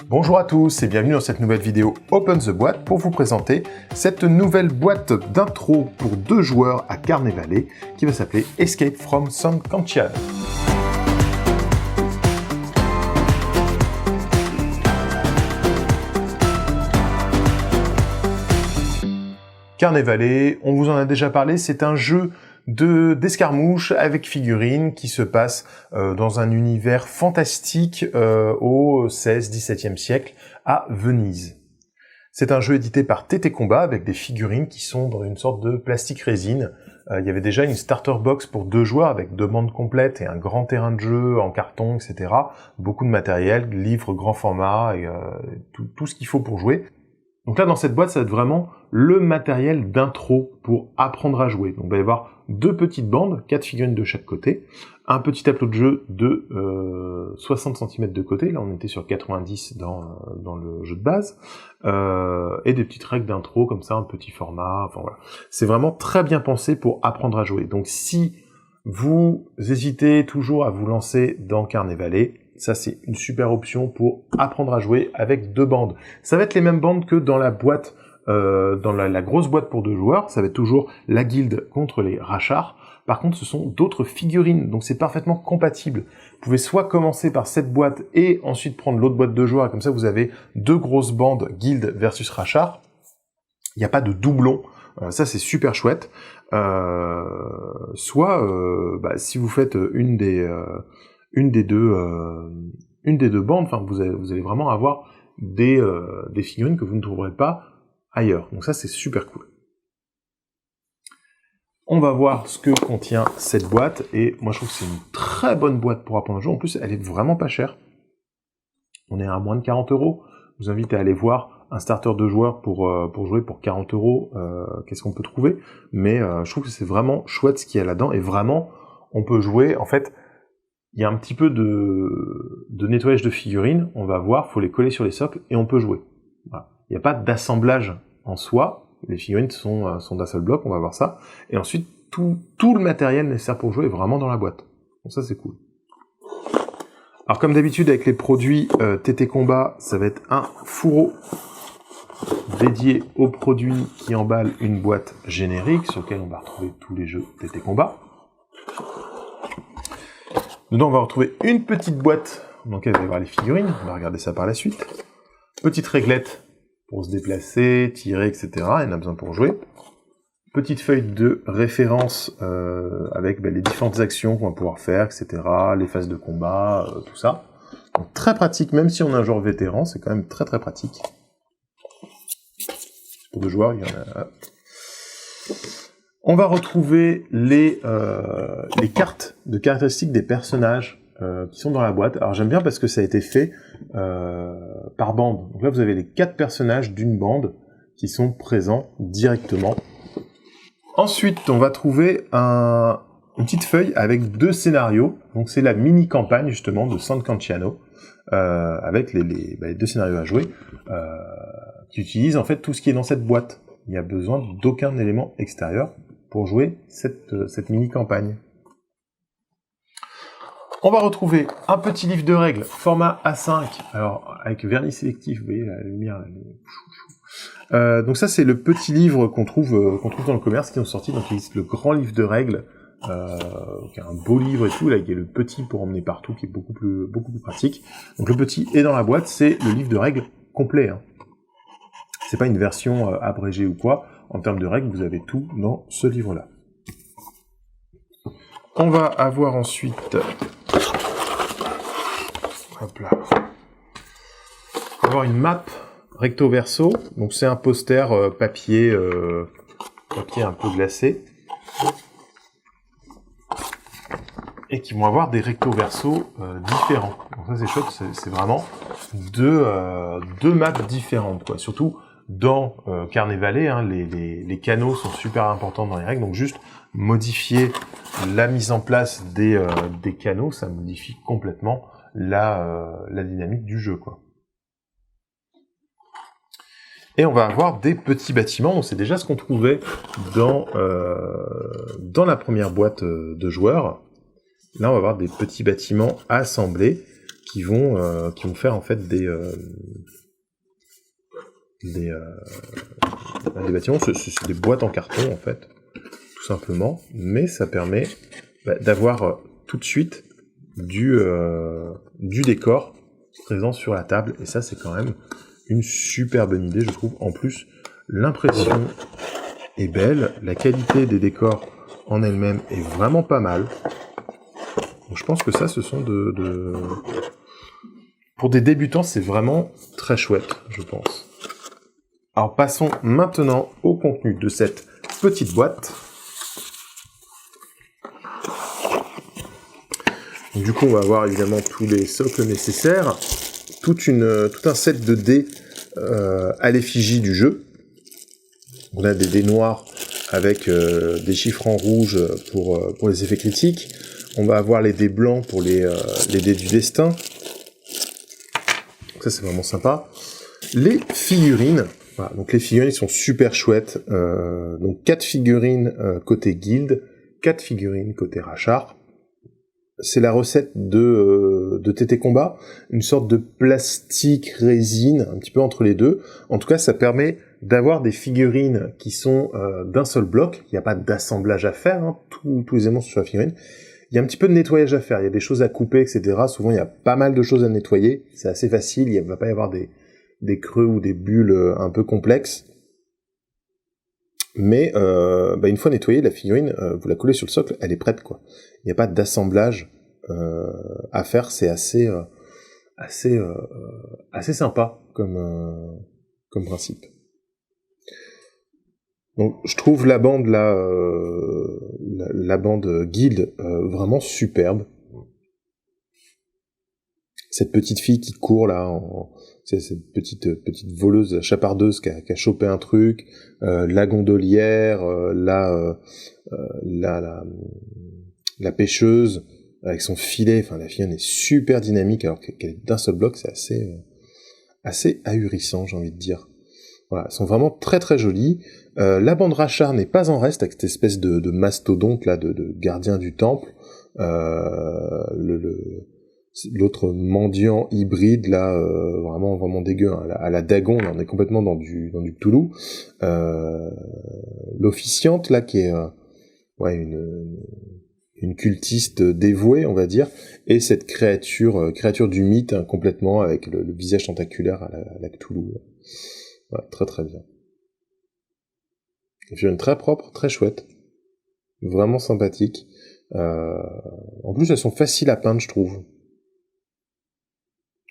Bonjour à tous et bienvenue dans cette nouvelle vidéo Open the Boîte pour vous présenter cette nouvelle boîte d'intro pour 2 joueurs à Carnevale qui va s'appeler Escape from San Canciano. Carnevale, on vous en a déjà parlé, c'est un jeu d'escarmouche avec figurines qui se passe dans un univers fantastique au XVIe siècle à Venise. C'est un jeu édité par TT Combat avec des figurines qui sont dans une sorte de plastique résine. Il y avait déjà une starter box pour 2 joueurs avec 2 bandes complètes et un grand terrain de jeu en carton, etc. Beaucoup de matériel, livres grand format et tout ce qu'il faut pour jouer. Donc là, dans cette boîte, ça va être vraiment le matériel d'intro pour apprendre à jouer. Donc il va y avoir 2 petites bandes, 4 figurines de chaque côté, un petit tableau de jeu de 60 cm de côté, là on était sur 90 dans le jeu de base, et des petites règles d'intro comme ça, un petit format, enfin voilà. C'est vraiment très bien pensé pour apprendre à jouer. Donc si vous hésitez toujours à vous lancer dans Carnevale, ça c'est une super option pour apprendre à jouer avec 2 bandes. Ça va être les mêmes bandes que dans la boîte, dans la grosse boîte pour 2 joueurs, ça va être toujours la guilde contre les rachards. Par contre, ce sont d'autres figurines, donc c'est parfaitement compatible. Vous pouvez soit commencer par cette boîte et ensuite prendre l'autre boîte de joueurs, et comme ça vous avez 2 grosses bandes guilde versus rachard. Il n'y a pas de doublon, ça c'est super chouette. Si vous faites une des deux bandes, enfin vous allez vraiment avoir des figurines que vous ne trouverez pas ailleurs. Donc ça c'est super cool. On va voir ce que contient cette boîte, et moi je trouve que c'est une très bonne boîte pour apprendre à jouer. En plus elle est vraiment pas chère. On est à moins de 40 €. Je vous invite à aller voir un starter de joueurs pour jouer pour 40 €. Qu'est-ce qu'on peut trouver? Mais je trouve que c'est vraiment chouette ce qu'il y a là-dedans, et vraiment on peut jouer, en fait. Il y a un petit peu de nettoyage de figurines, on va voir, faut les coller sur les socles et on peut jouer. Voilà. Il n'y a pas d'assemblage en soi, les figurines sont d'un seul bloc, on va voir ça. Et ensuite, tout le matériel nécessaire pour jouer est vraiment dans la boîte. Donc ça c'est cool. Alors comme d'habitude avec les produits TT Combat, ça va être un fourreau dédié aux produits qui emballent une boîte générique sur lequel on va retrouver tous les jeux TT Combat. Dedans, on va retrouver une petite boîte dans laquelle il va y avoir les figurines. On va regarder ça par la suite. Petite réglette pour se déplacer, tirer, etc. Il y en a besoin pour jouer. Petite feuille de référence avec les différentes actions qu'on va pouvoir faire, etc. Les phases de combat, tout ça. Donc, très pratique, même si on a un joueur vétéran, c'est quand même très très pratique. Pour 2 joueurs, il y en a... On va retrouver les cartes de caractéristiques des personnages qui sont dans la boîte. Alors j'aime bien parce que ça a été fait par bande. Donc là vous avez les 4 personnages d'une bande qui sont présents directement. Ensuite on va trouver une petite feuille avec 2 scénarios. Donc c'est la mini-campagne justement de San Canciano avec les 2 scénarios à jouer qui utilisent en fait tout ce qui est dans cette boîte. Il n'y a besoin d'aucun élément extérieur pour jouer cette mini-campagne. On va retrouver un petit livre de règles, format A5, alors avec vernis sélectif, vous voyez la lumière, donc ça c'est le petit livre qu'on trouve dans le commerce qui ont sorti, donc il existe le grand livre de règles, qui est un beau livre et tout, là il y a le petit pour emmener partout, qui est beaucoup plus pratique. Donc le petit est dans la boîte, c'est le livre de règles complet, hein. C'est pas une version abrégée ou quoi. En termes de règles, vous avez tout dans ce livre-là. On va avoir ensuite... Hop là. On va avoir une map recto verso. Donc c'est un poster papier un peu glacé. Et qui vont avoir des recto verso différents. Donc ça c'est chouette, c'est vraiment deux maps différentes, quoi. Surtout dans Carnevale, hein, les canaux sont super importants dans les règles, donc juste modifier la mise en place des canaux, ça modifie complètement la dynamique du jeu, quoi. Et on va avoir des petits bâtiments, donc c'est déjà ce qu'on trouvait dans la première boîte de joueurs. Là, on va avoir des petits bâtiments assemblés qui vont faire en fait des bâtiments. C'est des boîtes en carton en fait, tout simplement, mais ça permet d'avoir tout de suite du décor présent sur la table, et ça c'est quand même une super bonne idée, je trouve. En plus, l'impression est belle, la qualité des décors en elle-même est vraiment pas mal. Donc je pense que ça, ce sont pour des débutants, c'est vraiment très chouette, je pense. Alors passons maintenant au contenu de cette petite boîte. Donc, du coup, on va avoir évidemment tous les socles nécessaires, tout un set de dés à l'effigie du jeu. On a des dés noirs avec des chiffres en rouge pour les effets critiques. On va avoir les dés blancs pour les dés du destin. Donc ça, c'est vraiment sympa. Les figurines. Voilà, donc les figurines sont super chouettes. Donc 4 figurines côté guilde, 4 figurines côté rachar. C'est la recette de TT Combat, une sorte de plastique résine, un petit peu entre les deux. En tout cas, ça permet d'avoir des figurines qui sont d'un seul bloc. Il n'y a pas d'assemblage à faire, hein. Tous les éléments sont sur la figurine. Il y a un petit peu de nettoyage à faire, il y a des choses à couper, etc. Souvent, il y a pas mal de choses à nettoyer. C'est assez facile, il ne va pas y avoir des creux ou des bulles un peu complexes. Mais une fois nettoyée, la figurine, vous la collez sur le socle, elle est prête, quoi. Il n'y a pas d'assemblage à faire, c'est assez sympa comme principe. Donc je trouve la bande là, la bande guilde vraiment superbe. Cette petite fille qui court là, c'est cette petite voleuse chapardeuse qui a chopé un truc, la gondolière, la pêcheuse avec son filet. Enfin, la fille est super dynamique alors qu'elle est d'un seul bloc, c'est assez ahurissant, j'ai envie de dire. Voilà, elles sont vraiment très très jolies. La bande rachar n'est pas en reste avec cette espèce de mastodonte là, de gardien du temple. L'autre mendiant hybride là, vraiment dégueu, hein, à la Dagon, là, on est complètement dans du Cthulhu. L'officiante là qui est une cultiste dévouée, on va dire, et cette créature du mythe, hein, complètement avec le visage tentaculaire à la Cthulhu. Ouais, très très bien. Une très propre, très chouette, vraiment sympathique. En plus, elles sont faciles à peindre, je trouve.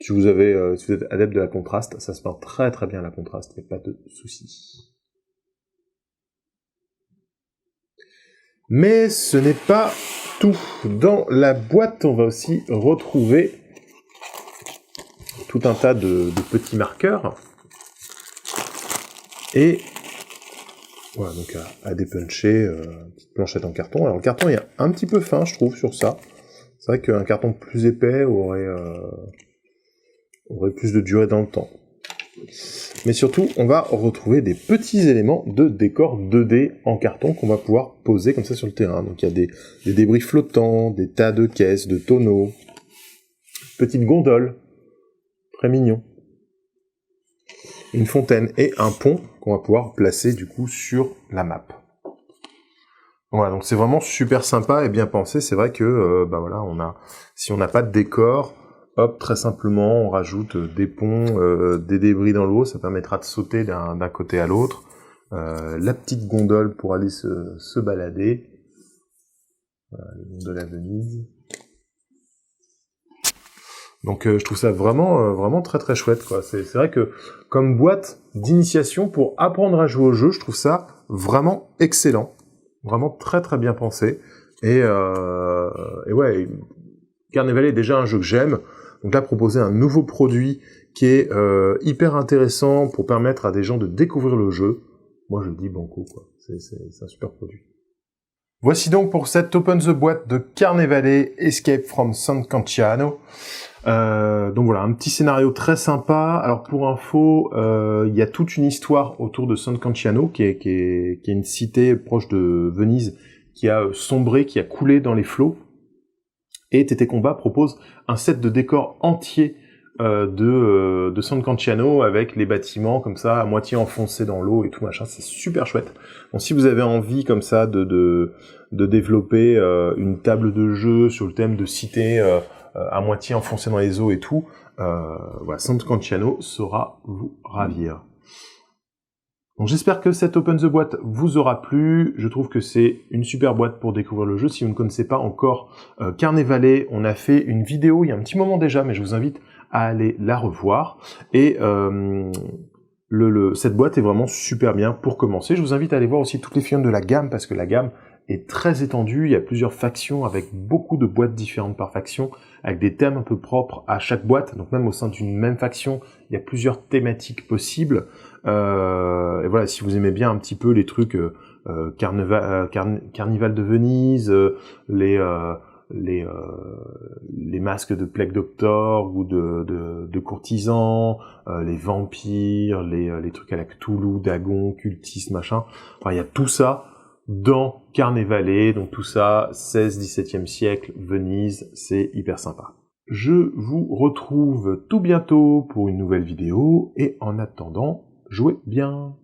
Si vous êtes adepte de la contraste, ça se peint très très bien la contraste, il n'y a pas de souci. Mais ce n'est pas tout. Dans la boîte, on va aussi retrouver tout un tas de petits marqueurs. Et voilà, donc à dépuncher, petite planchette en carton. Alors le carton est un petit peu fin, je trouve, sur ça. C'est vrai qu'un carton plus épais aurait plus de durée dans le temps. Mais surtout, on va retrouver des petits éléments de décor 2D en carton qu'on va pouvoir poser comme ça sur le terrain. Donc il y a des débris flottants, des tas de caisses, de tonneaux, petite gondole, très mignon. Une fontaine et un pont qu'on va pouvoir placer du coup sur la map. Voilà, donc c'est vraiment super sympa et bien pensé. C'est vrai que si on n'a pas de décor, hop, très simplement, on rajoute des ponts, des débris dans l'eau, ça permettra de sauter d'un côté à l'autre. La petite gondole pour aller se balader. Voilà, les gondoles à Venise. Donc je trouve ça vraiment très très chouette, quoi. C'est vrai que comme boîte d'initiation pour apprendre à jouer au jeu, je trouve ça vraiment excellent. Vraiment très très bien pensé. Et ouais, Carnevale est déjà un jeu que j'aime. Donc là, proposer un nouveau produit qui est hyper intéressant pour permettre à des gens de découvrir le jeu, moi je dis banco, quoi. C'est un super produit. Voici donc pour cette Open the Boîte de Carnevale Escape from San Canciano. Donc voilà, un petit scénario très sympa. Alors pour info, il y a toute une histoire autour de San Canciano, qui est une cité proche de Venise, qui a sombré, qui a coulé dans les flots. Et TT Combat propose un set de décors entier de San Canciano avec les bâtiments comme ça à moitié enfoncés dans l'eau et tout machin, c'est super chouette. Donc si vous avez envie comme ça de développer une table de jeu sur le thème de cité à moitié enfoncée dans les eaux et tout, voilà, San Canciano saura vous ravir. Donc j'espère que cette Open the Boîte vous aura plu. Je trouve que c'est une super boîte pour découvrir le jeu. Si vous ne connaissez pas encore Carnevale, on a fait une vidéo il y a un petit moment déjà, mais je vous invite à aller la revoir. Et cette boîte est vraiment super bien pour commencer. Je vous invite à aller voir aussi toutes les figurines de la gamme, parce que la gamme est très étendue. Il y a plusieurs factions avec beaucoup de boîtes différentes par faction, avec des thèmes un peu propres à chaque boîte. Donc même au sein d'une même faction, il y a plusieurs thématiques possibles. Et voilà, si vous aimez bien un petit peu les trucs Carnival de Venise, les masques de Plague Doctor ou de courtisans, les vampires, les trucs à la Cthulhu, Dagon, cultistes, machin. Enfin, il y a tout ça dans Carnevale, donc tout ça, 16-17e siècle, Venise, c'est hyper sympa. Je vous retrouve tout bientôt pour une nouvelle vidéo, et en attendant, jouez bien!